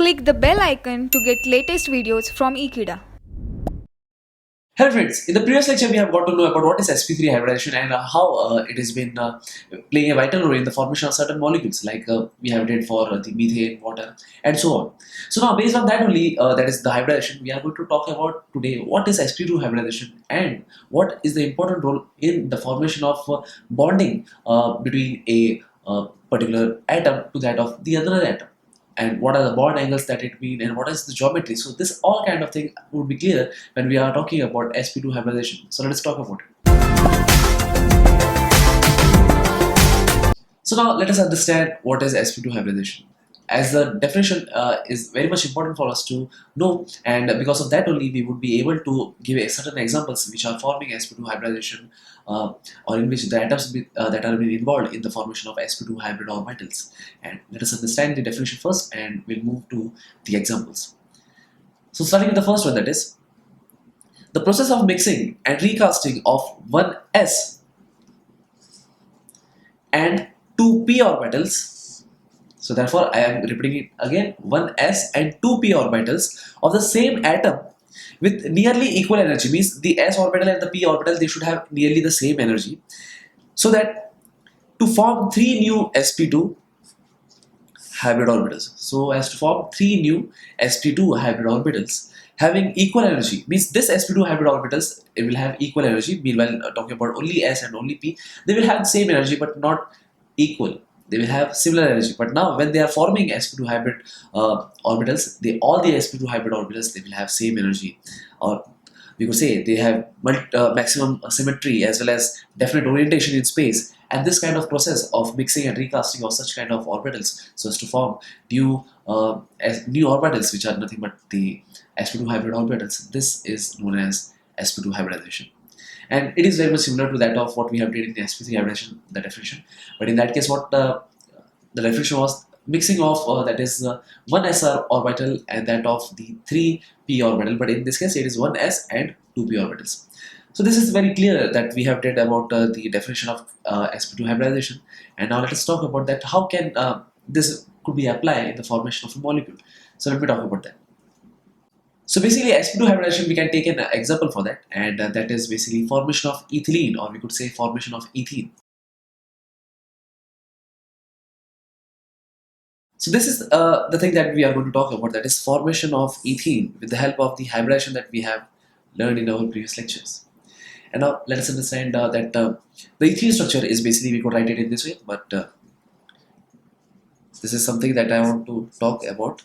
Click the bell icon to get latest videos from Ekeeda. Hello friends, in the previous lecture we have got to know about what is sp3 hybridization and how it has been playing a vital role in the formation of certain molecules like we have did for the methane, water and so on. So now based on that only, that is the hybridization, we are going to talk about today what is sp2 hybridization and what is the important role in the formation of bonding between a particular atom to that of the other atom, and what are the bond angles that it mean and what is the geometry. So this all kind of thing would be clear when we are talking about sp2 hybridization. So let's talk about it. So now let us understand what is sp2 hybridization. As the definition is very much important for us to know, and because of that only we would be able to give a certain examples which are forming sp2 hybridization, or in which the atoms that are being involved in the formation of sp2 hybrid orbitals. And let us understand the definition first and we'll move to the examples. So starting with the first one, that is the process of mixing and recasting of 1s and 2p orbitals. So therefore I am repeating it again, 1s and 2p orbitals of the same atom with nearly equal energy, means the s orbital and the p orbital, they should have nearly the same energy, so that to form three new sp2 hybrid orbitals. So as to form three new sp2 hybrid orbitals having equal energy, means this sp2 hybrid orbitals, it will have equal energy. Meanwhile, talking about only s and only p, they will have the same energy but not equal. They will have similar energy, but now when they are forming sp2 hybrid orbitals, all the sp2 hybrid orbitals, they will have same energy, or we could say they have maximum symmetry as well as definite orientation in space. And this kind of process of mixing and recasting of such kind of orbitals so as to form new new orbitals which are nothing but the sp2 hybrid orbitals, this is known as sp2 hybridization. And it is very much similar to that of what we have did in the sp3 hybridization, the definition. But in that case, what the definition was mixing of that is one sr orbital and that of the 3p orbital. But in this case, it is 1s and 2p orbitals. So this is very clear that we have did about the definition of sp2 hybridization. And now let us talk about that. How can this could be applied in the formation of a molecule? So let me talk about that. So basically, sp2 hybridization, we can take an example for that, and that is basically formation of ethylene, or we could say formation of ethene. So this is the thing that we are going to talk about, that is formation of ethene with the help of the hybridization that we have learned in our previous lectures. And now let us understand that the ethene structure is basically, we could write it in this way, but this is something that I want to talk about.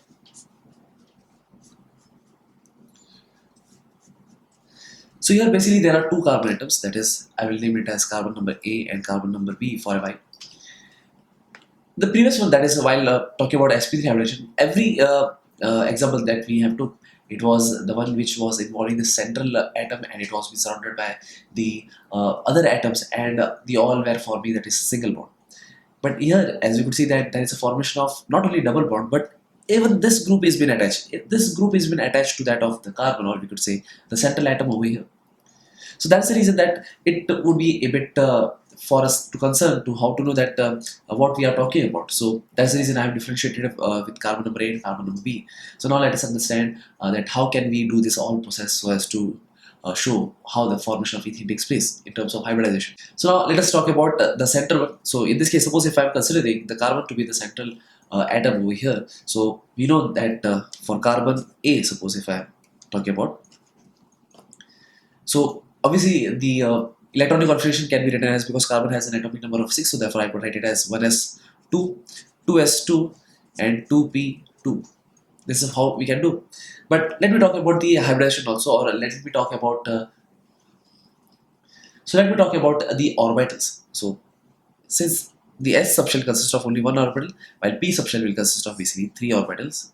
So here basically there are two carbon atoms, that is, I will name it as carbon number A and carbon number B for a while. The previous one, that is while talking about sp3 hybridization, every example that we have took, it was the one which was involving the central atom, and it was surrounded by the other atoms, and they all were forming that is a single bond. But here, as you could see, that there is a formation of not only double bond, but even this group is been attached. This group has been attached to that of the carbon, or we could say the central atom over here. So that's the reason that it would be a bit for us to concern to how to know that what we are talking about. So that's the reason I have differentiated with carbon number A and carbon number B. So now let us understand that how can we do this all process so as to show how the formation of ethene takes place in terms of hybridization. So now let us talk about the center one. So in this case, suppose if I am considering the carbon to be the central atom over here, so we know that for carbon A, suppose if I am talking about, so obviously the electronic configuration can be written as, because carbon has an atomic number of 6, so therefore I could write it as 1s2, 2s2 and 2p2. This is how we can do. But let me talk about the hybridization also, or let me talk about the orbitals. So since the s subshell consists of only one orbital, while p subshell will consist of basically 3 orbitals,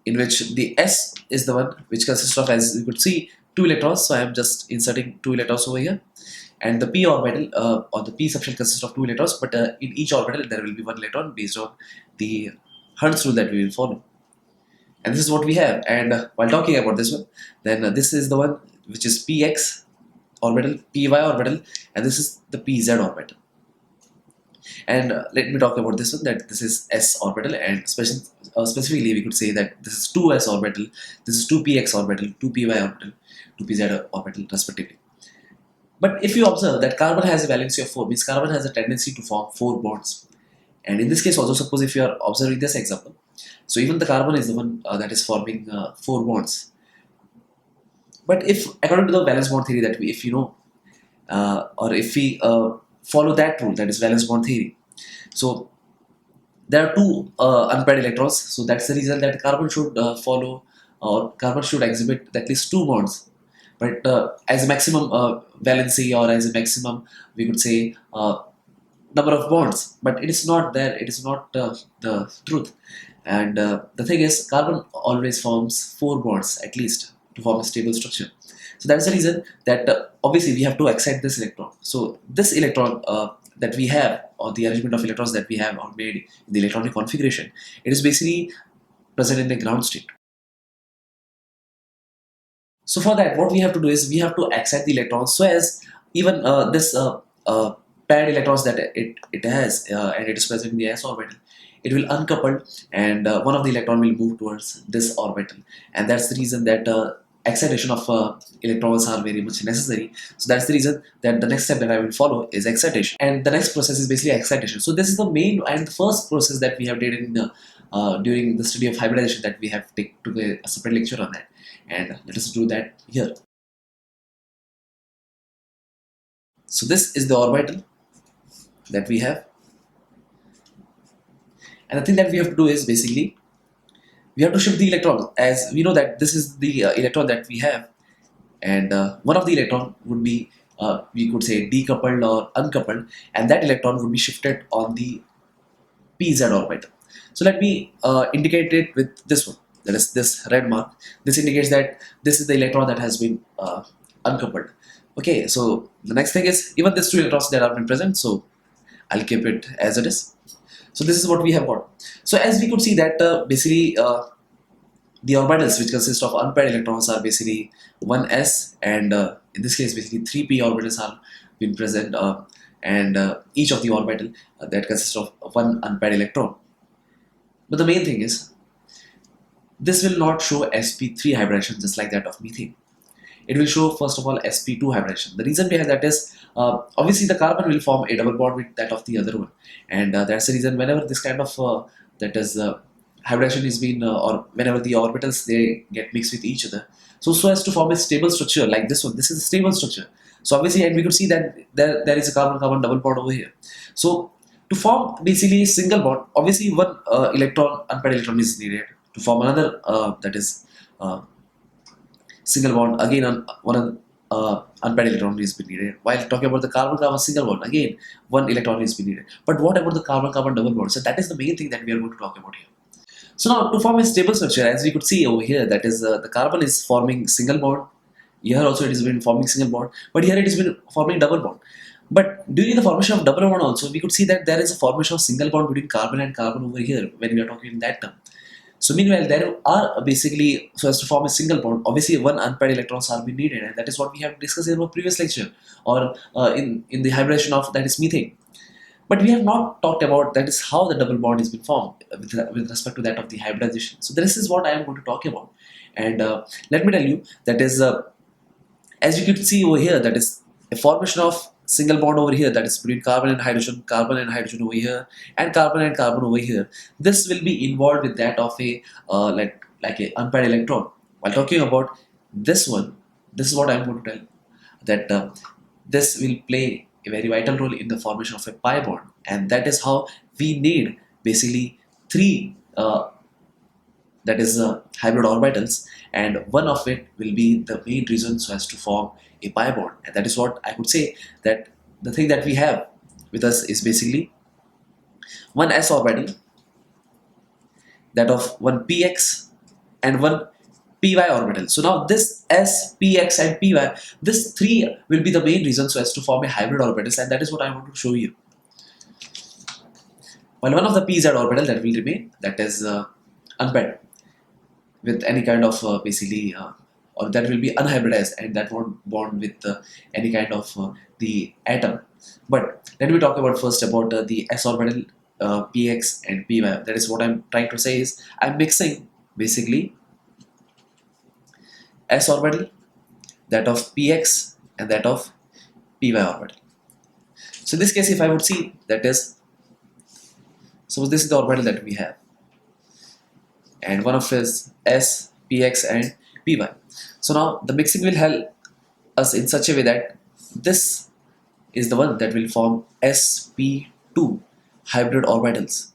in which the s is the one which consists of, as you could see, 2 electrons. So I am just inserting 2 electrons over here, and the p orbital or the p subshell consists of 2 electrons, but in each orbital there will be 1 electron based on the Hertz rule that we will follow. And this is what we have. And while talking about this one, then this is the one which is px orbital, py orbital, and this is the pz orbital. And let me talk about this one, that this is s orbital, and specifically we could say that this is 2s orbital, this is 2px orbital, 2py orbital, 2pz orbital respectively. But if you observe that carbon has a valency of 4, means carbon has a tendency to form 4 bonds. And in this case also, suppose if you are observing this example, so even the carbon is the one that is forming 4 bonds. But if according to the valence bond theory that we, if you know, or if we follow that rule, that is valence bond theory, so there are 2 unpaired electrons, so that's the reason that carbon should follow, or carbon should exhibit at least 2 bonds. But as a maximum valency, or as a maximum, we could say number of bonds, but it is not there, it is not the truth. And the thing is, carbon always forms 4 bonds at least to form a stable structure. So that's the reason that obviously we have to excite this electron. So this electron that we have, or the arrangement of electrons that we have or made in the electronic configuration, it is basically present in the ground state. So for that, what we have to do is we have to excite the electrons, so as even this paired electrons that it has, and it is present in the s orbital, it will uncouple, and one of the electron will move towards this orbital, and that's the reason that excitation of electrons are very much necessary. So that's the reason that the next step that I will follow is excitation, and the next process is basically excitation. So this is the main and the first process that we have did in during the study of hybridization, that we have took a separate lecture on that, and let us do that here. So this is the orbital that we have, and the thing that we have to do is basically we have to shift the electron, as we know that this is the electron that we have, and one of the electron would be we could say decoupled or uncoupled, and that electron would be shifted on the pz orbital. So let me indicate it with this one, that is this red mark. This indicates that this is the electron that has been uncoupled. Okay, so the next thing is even these 2 electrons that have been present, so I'll keep it as it is. So this is what we have got. So as we could see that basically the orbitals, which consist of unpaired electrons, are basically 1s, and in this case basically 3p orbitals are been present, and each of the orbital that consists of 1 unpaired electron. But the main thing is, this will not show sp3 hybridization just like that of methane. It will show first of all sp2 hybridization. The reason behind that is obviously the carbon will form a double bond with that of the other one, and that's the reason whenever this kind of that is hybridization is being or whenever the orbitals they get mixed with each other, so as to form a stable structure like this one. This is a stable structure. So obviously, and we could see that there is a carbon-carbon double bond over here. So to form basically single bond, obviously one unpaired electron is needed. To form another that is single bond, again one unpaired electron is needed. While talking about the carbon-carbon single bond, again one electron is needed. But what about the carbon-carbon double bond? So that is the main thing that we are going to talk about here. So now to form a stable structure, as we could see over here, that is the carbon is forming single bond. Here also it has been forming single bond, but here it has been forming double bond. But during the formation of double bond also, we could see that there is a formation of single bond between carbon and carbon over here when we are talking in that term. So meanwhile, there are basically, so as to form a single bond, obviously one unpaired electrons are being needed, and that is what we have discussed in our previous lecture, or in the hybridization of that is methane. But we have not talked about that is how the double bond is being formed with respect to that of the hybridization. So this is what I am going to talk about, and let me tell you that is as you can see over here, that is a formation of single bond over here, that is between carbon and hydrogen over here, and carbon over here. This will be involved with that of a like a unpaired electron. While talking about this one, this is what I am going to tell, that this will play a very vital role in the formation of a pi bond, and that is how we need basically 3 that is hybrid orbitals, and one of it will be the main reason so as to form a pi bond. And that is what I could say, that the thing that we have with us is basically one s orbital, that of one px and one py orbital. So now this s, px and py, this 3 will be the main reason so as to form a hybrid orbitals, and that is what I want to show you. While one of the pz orbital that will remain, that is unpaired with any kind of basically or that will be unhybridized, and that won't bond with any kind of the atom. But let me talk about first about the s orbital, px and py. That is what I'm trying to say is I'm mixing basically s orbital, that of px and that of py orbital. So in this case, if I would see, that is, suppose this is the orbital that we have, and one of is s, px and py. So now the mixing will help us in such a way that this is the one that will form sp2 hybrid orbitals.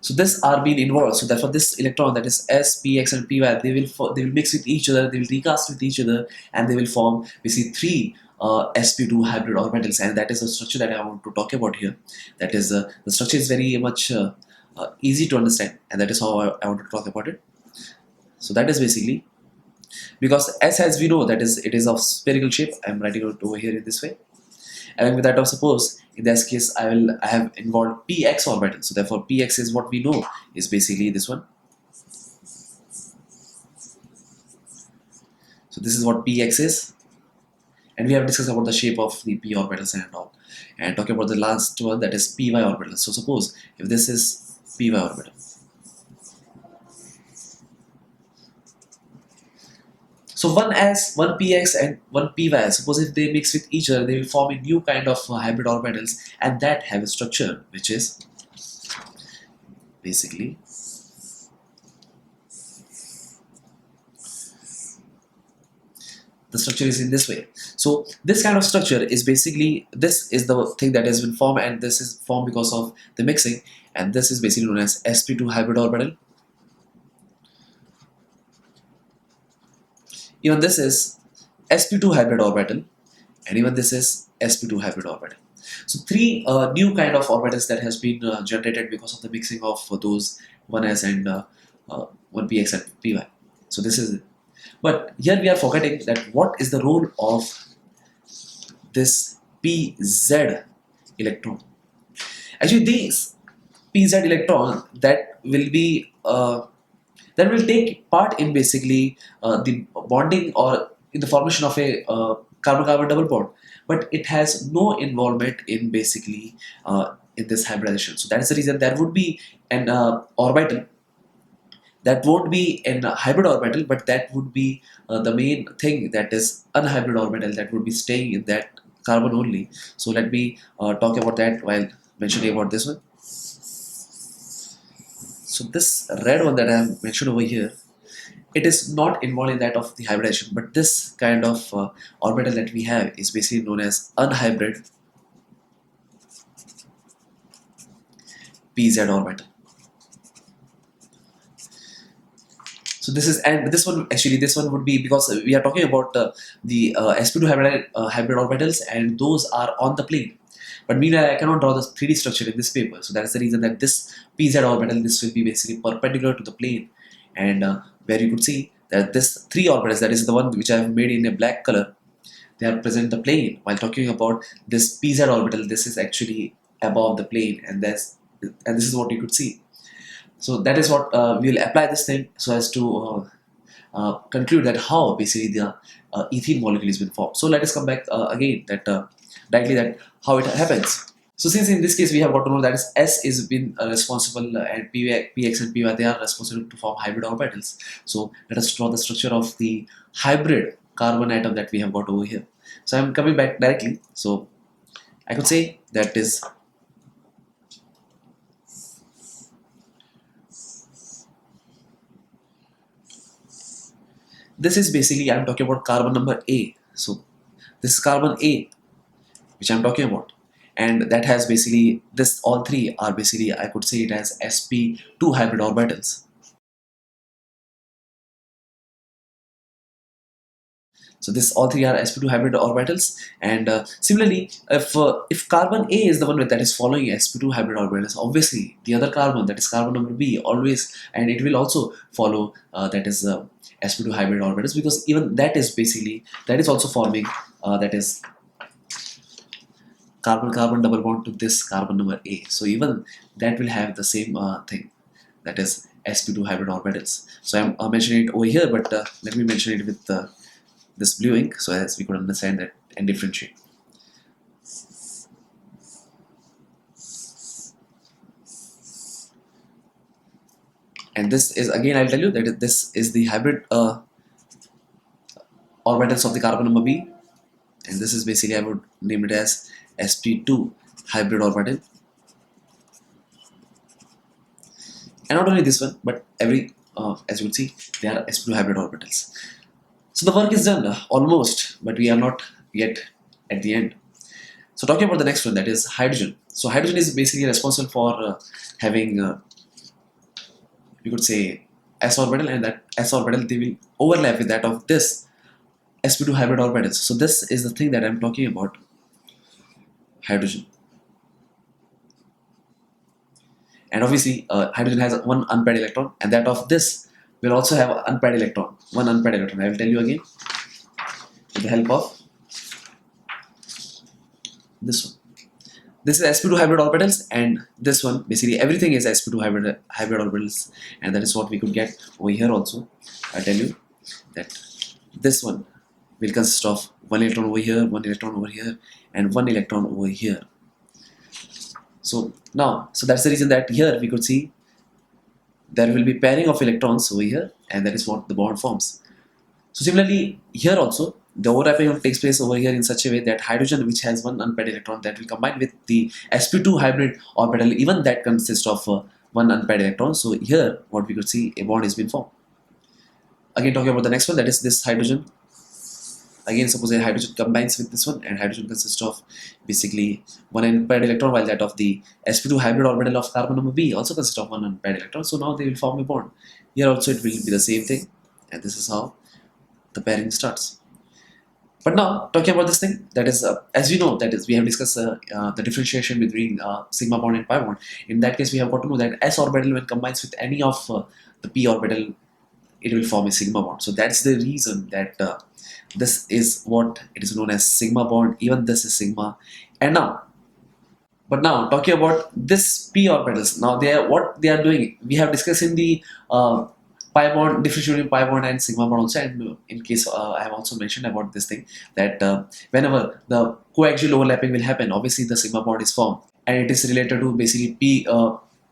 So this are being involved. So therefore, this electron, that is s, px, and py, they will mix with each other. They will recast with each other, and they will form basically three sp2 hybrid orbitals. And that is the structure that I want to talk about here. That is the structure is very much easy to understand, and that is how I want to talk about it. So that is basically because s, as we know, that is it is of spherical shape. I'm writing it over here in this way. Along with that, of suppose in this case I have involved px orbital. So therefore px is what we know is basically this one. So this is what px is, and we have discussed about the shape of the p orbitals and all, and talking about the last one, that is py orbital. So suppose if this is py orbital, so one s, one px and one py, suppose if they mix with each other, they will form a new kind of hybrid orbitals, and that have a structure which is basically the structure is in this way. So this kind of structure is basically, this is the thing that has been formed, and this is formed because of the mixing, and this is basically known as sp2 hybrid orbital. Even this is sp2 hybrid orbital, and even this is sp2 hybrid orbital. So three new kind of orbitals that has been generated because of the mixing of those 1s and 1px and py. So this is it. But here we are forgetting that what is the role of this pz electron. Actually, these pz electron that will take part in basically the bonding or in the formation of a carbon-carbon double bond, but it has no involvement in basically in this hybridization. So that is the reason there would be an orbital that won't be in a hybrid orbital, but that would be the main thing, that is unhybrid orbital, that would be staying in that carbon only. So let me talk about that while mentioning about this one. So this red one that I have mentioned over here, it is not involved in that of the hybridization, but this kind of orbital that we have is basically known as unhybrid pz orbital. So this is, and this one, actually this one would be, because we are talking about the sp2 hybrid orbitals, and those are on the plane. But meanwhile, I cannot draw the 3D structure in this paper. So that is the reason that this pz orbital, this will be basically perpendicular to the plane, and where you could see that this three orbitals, that is the one which I have made in a black color, they are present in the plane. While talking about this pz orbital, this is actually above the plane, and this is what you could see. So that is what we will apply this thing so as to conclude that how basically the ethene molecule has been formed. So let us come back again that directly that how it happens. So since in this case we have got to know that is S is been responsible and Px and Py, they are responsible to form hybrid orbitals. So let us draw the structure of the hybrid carbon atom that we have got over here. So I am coming back directly. So I could say that is this is basically, I'm talking about carbon number A. So this is carbon A which I'm talking about, and that has basically this, all three are basically, I could say it as sp2 hybrid orbitals. So this, all three are sp2 hybrid orbitals, and similarly, if carbon A is the one that is following sp2 hybrid orbitals, obviously the other carbon, that is carbon number B, always, and it will also follow that is sp2 hybrid orbitals, because even that is basically, that is also forming that is carbon-carbon double bond to this carbon number A. So even that will have the same thing, that is sp2 hybrid orbitals. So I'm mentioning it over here, but let me mention it with this blue ink so as we could understand that and differentiate. And this is, again, I'll tell you that this is the hybrid orbitals of the carbon number B, and this is basically, I would name it as sp2 hybrid orbital. And not only this one, but every, as you would see, they are sp2 hybrid orbitals. So the work is done almost, but we are not yet at the end. So talking about the next one, that is hydrogen. So hydrogen is basically responsible for having, you could say, s orbital, and that s orbital, they will overlap with that of this sp2 hybrid orbitals. So this is the thing that I'm talking about, hydrogen. And obviously, hydrogen has one unpaired electron, and that of this will also have an unpaired electron, one unpaired electron. I will tell you again with the help of this one. This is sp2 hybrid orbitals, and this one, basically everything is sp2 hybrid orbitals, and that is what we could get over here also. I tell you that this one will consist of one electron over here, one electron over here, and one electron over here. So now, so that's the reason that here we could see there will be pairing of electrons over here, and that is what the bond forms. So similarly, here also the overlapping takes place over here in such a way that hydrogen, which has one unpaired electron, that will combine with the sp2 hybrid orbital, even that consists of one unpaired electron. So here what we could see, a bond has been formed. Again, talking about the next one, that is this hydrogen. Again, suppose a hydrogen combines with this one, and hydrogen consists of basically one unpaired electron, while that of the sp2 hybrid orbital of carbon number B also consists of one unpaired electron. So now they will form a bond. Here also it will be the same thing, and this is how the pairing starts. But now, talking about this thing, that is, as we know, that is, we have discussed the differentiation between sigma bond and pi bond. In that case, we have got to know that s orbital, when combines with any of the p orbital, it will form a sigma bond. So that's the reason that this is what it is known as sigma bond. Even this is sigma. And now, but now talking about this p orbitals, now they are, what they are doing, we have discussed in the pi bond, differentiating pi bond and sigma bond also, and in case I have also mentioned about this thing, that whenever the coaxial overlapping will happen, obviously the sigma bond is formed, and it is related to basically p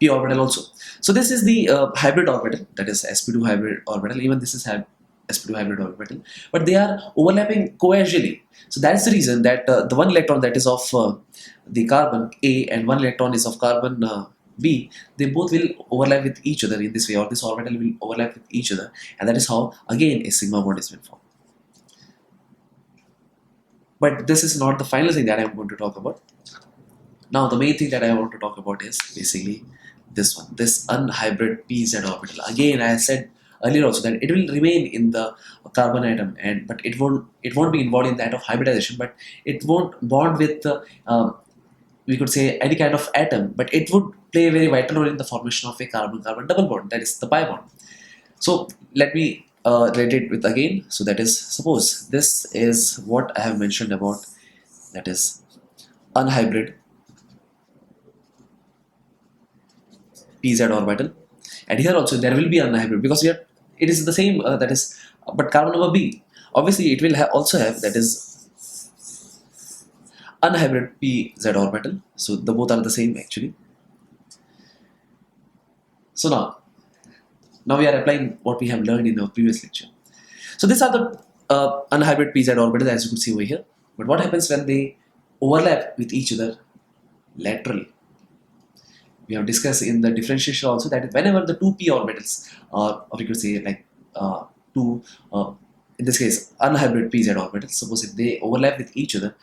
orbital also. So this is the hybrid orbital, that is sp2 hybrid orbital. Even this is sp2 hybrid orbital, but they are overlapping coaxially. So that's the reason that the one electron that is of the carbon A and one electron is of carbon B, they both will overlap with each other in this way, or this orbital will overlap with each other, and that is how again a sigma bond is been formed. But this is not the final thing that I am going to talk about. Now the main thing that I want to talk about is basically this one, this unhybrid pz orbital. Again, I said earlier also that it will remain in the carbon atom, and but it won't be involved in that of hybridization, but it won't bond with we could say any kind of atom, but it would play a very vital role in the formation of a carbon-carbon double bond, that is the pi bond. So let me write it with again. So that is, suppose this is what I have mentioned about, that is unhybrid pz orbital, and here also there will be unhybrid, because here it is the same, that is, but carbon number B, obviously it will also have, that is unhybrid pz orbital. So the both are the same actually. So now we are applying what we have learned in our previous lecture. So these are the unhybrid pz orbitals, as you could see over here. But what happens when they overlap with each other laterally? We have discussed in the differentiation also that whenever the two p orbitals, or you could say like two, in this case unhybrid pz orbitals, suppose if they overlap with each other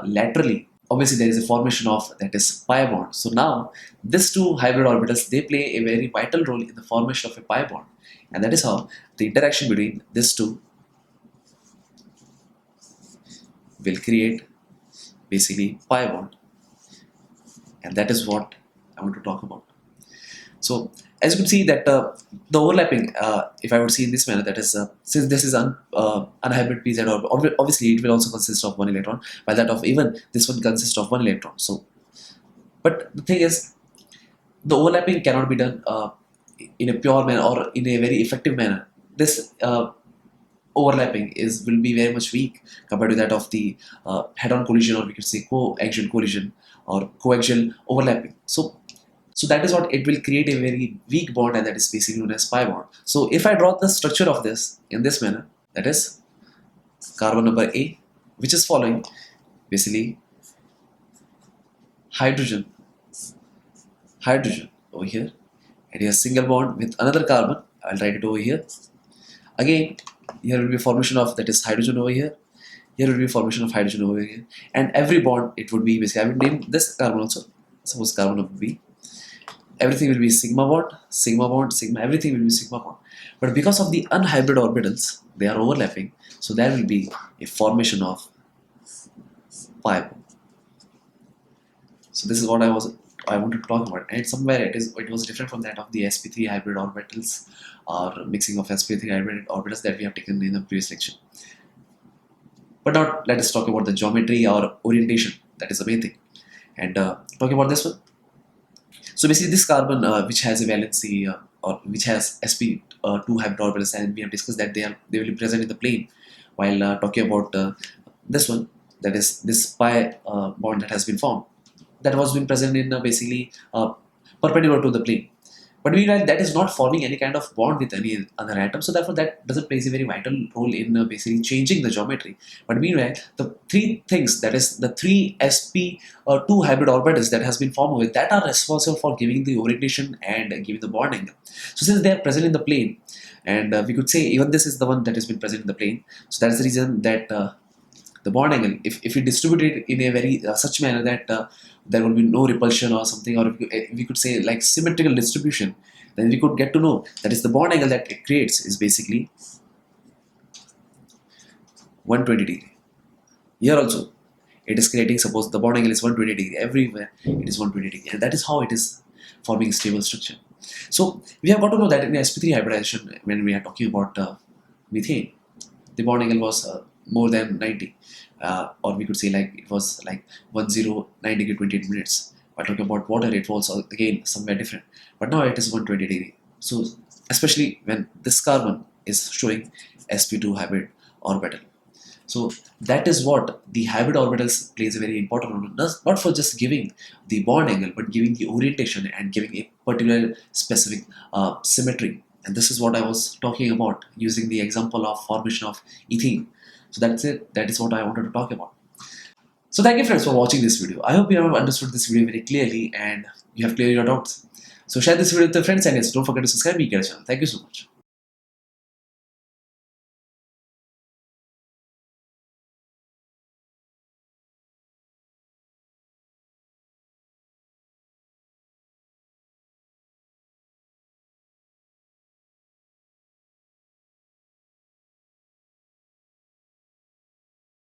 laterally, obviously there is a formation of, that is, pi bond. So now these two hybrid orbitals, they play a very vital role in the formation of a pi bond, and that is how the interaction between these two will create basically pi bond, and that is what I want to talk about. So as you can see that the overlapping, if I would see in this manner, that is, since this is unhybrid pz orbital, obviously it will also consist of one electron, while that of even this one consists of one electron. So, but the thing is, the overlapping cannot be done in a pure manner or in a very effective manner. This overlapping will be very much weak compared to that of the head-on collision, or we could say coaxial collision or coaxial overlapping. So that is what it will create a very weak bond, and that is basically known as pi bond. So if I draw the structure of this in this manner, that is carbon number A, which is following basically hydrogen over here, and here single bond with another carbon. I'll write it over here. Again, here will be formation of, that is hydrogen over here. Here will be formation of hydrogen over here, and every bond it would be basically, I will name this carbon also. Suppose carbon number B. Everything will be sigma bond, sigma. Everything will be sigma bond. But because of the unhybrid orbitals, they are overlapping. So there will be a formation of pi bond. So this is what I wanted to talk about, and somewhere it was different from that of the sp3 hybrid orbitals, or mixing of sp3 hybrid orbitals that we have taken in the previous lecture. But now let us talk about the geometry or orientation. That is the main thing. And talking about this one. So basically this carbon which has a valency or which has sp2 hybrid orbitals, and we have discussed that they will be present in the plane. While talking about this one, that is this pi bond that has been formed, that was been present in basically perpendicular to the plane. But meanwhile, that is not forming any kind of bond with any other atom, so therefore that doesn't play a very vital role in basically changing the geometry. But meanwhile, the three things, that is the three sp2 hybrid orbitals that has been formed with, that are responsible for giving the orientation and giving the bond angle. So since they are present in the plane, and we could say even this is the one that has been present in the plane, so that is the reason that the bond angle, if we distribute it in a very such manner that there will be no repulsion or something, or we could say like symmetrical distribution, then we could get to know that is the bond angle that it creates is basically 120 degree. Here also it is creating, suppose the bond angle is 120 degree, everywhere it is 120 degree, and that is how it is forming a stable structure. So we have got to know that in sp3 hybridization, when we are talking about methane, the bond angle was more than 90, or we could say like it was like 109 degree 28 minutes. While talking about water, it was again somewhere different, but now it is 120 degree. So especially when this carbon is showing sp2 hybrid orbital. So that is what the hybrid orbitals plays a very important role, not for just giving the bond angle, but giving the orientation and giving a particular specific symmetry. And this is what I was talking about using the example of formation of ethene. So that's it. That is what I wanted to talk about. So thank you friends for watching this video. I hope you have understood this video very clearly and you have cleared your doubts. So share this video with your friends, and yes, don't forget to subscribe to Ekeeda channel. Thank you so much.